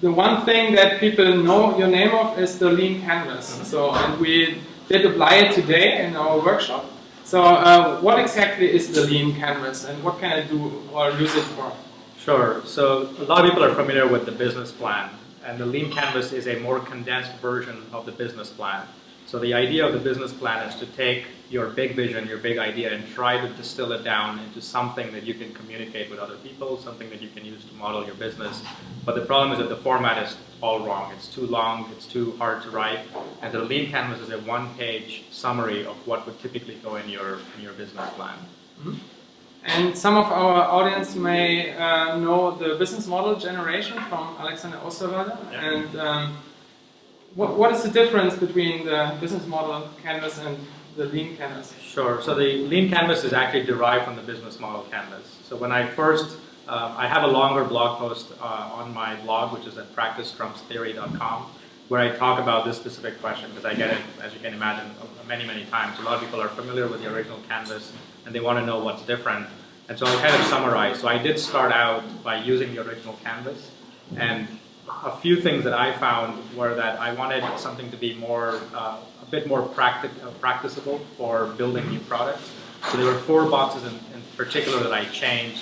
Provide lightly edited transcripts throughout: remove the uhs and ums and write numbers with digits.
the one thing that people know your name of is the lean canvas. So, and we did apply it today in our workshop. So what exactly is the lean canvas and what can I do or use it for? Sure. So a lot of people are familiar with the business plan, and the lean canvas is a more condensed version of the business plan. So the idea of the business plan is to take your big vision, your big idea, and try to distill it down into something that you can communicate with other people, something that you can use to model your business. But the problem is that the format is all wrong. It's too long, it's too hard to write, and the lean canvas is a one-page summary of what would typically go in your business plan. Mm-hmm. And some of our audience may know the business model generation from AlexBoerger. Yeah. And what is the difference between the business model canvas and the lean canvas? Sure. So the lean canvas is actually derived from the business model canvas. So when I first, I have a longer blog post on my blog, which is at practice-theory.com, where I talk about this specific question, because I get it, as you can imagine, many, many times. A lot of people are familiar with the original canvas, and they want to know what's different. And so I'll kind of summarize. So I did start out by using the original canvas, and a few things that I found were that I wanted something to be more, a bit more practicable for building new products. So there were 4 boxes in particular that I changed.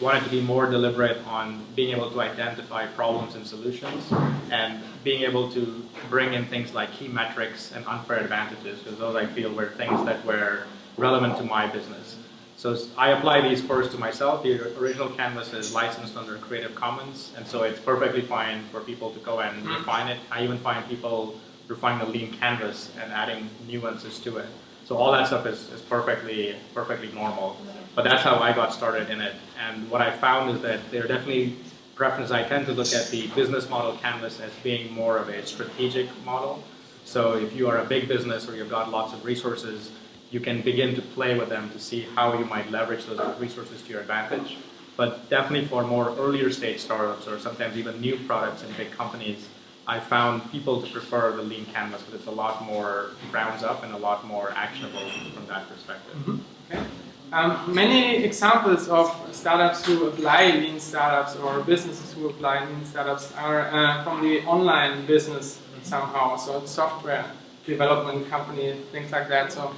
Wanted to be more deliberate on being able to identify problems and solutions, and being able to bring in things like key metrics and unfair advantages, because those I feel were things that were relevant to my business. So I apply these first to myself. The original canvas is licensed under Creative Commons, and so it's perfectly fine for people to go and refine it. I even find people refine the lean canvas and adding nuances to it. So all that stuff is perfectly normal. But that's how I got started in it. And what I found is that there are definitely preferences. I tend to look at the business model canvas as being more of a strategic model. So if you are a big business or you've got lots of resources, you can begin to play with them to see how you might leverage those resources to your advantage. But definitely for more earlier stage startups or sometimes even new products in big companies, I found people to prefer the lean canvas because it's a lot more grounds up and a lot more actionable from that perspective. Mm-hmm. Okay. Many examples of startups who apply lean startups or businesses who apply lean startups are from the online business somehow, so software development company, things like that. So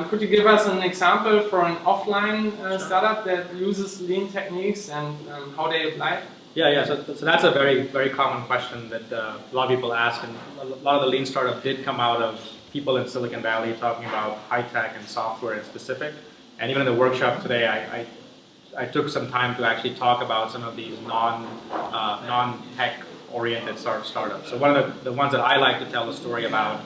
could you give us an example for an offline startup that uses lean techniques and how they apply it? Yeah. So that's a very, very common question that a lot of people ask, and a lot of the lean startup did come out of people in Silicon Valley talking about high tech and software in specific. And even in the workshop today, I took some time to actually talk about some of these non-tech oriented startups. So one of the ones that I like to tell the story about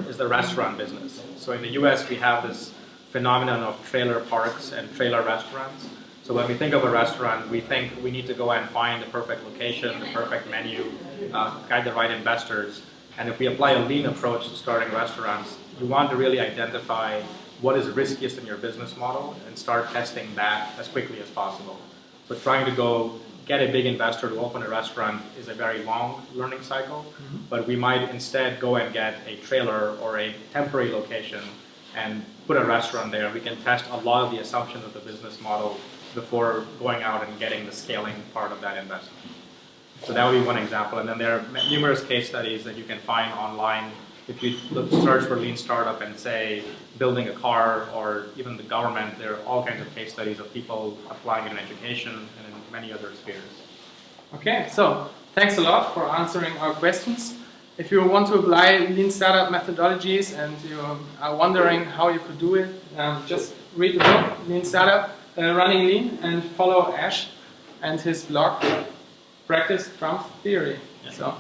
is the restaurant business. So in the US, we have this phenomenon of trailer parks and trailer restaurants. So when we think of a restaurant, we think we need to go and find the perfect location, the perfect menu, guide the right investors. And if we apply a lean approach to starting restaurants, you want to really identify what is riskiest in your business model and start testing that as quickly as possible. So trying to go get a big investor to open a restaurant is a very long learning cycle, but we might instead go and get a trailer or a temporary location and put a restaurant there. We can test a lot of the assumptions of the business model before going out and getting the scaling part of that investment. So that would be one example. And then there are numerous case studies that you can find online. If you search for lean startup and say building a car or even the government, there are all kinds of case studies of people applying it in education and in many other spheres. Okay, so thanks a lot for answering our questions. If you want to apply lean startup methodologies and you are wondering how you could do it, just read the book, Lean Startup, Running Lean, and follow Ash and his blog, Practice Theory. Yeah. So,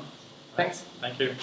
thanks. Thank you.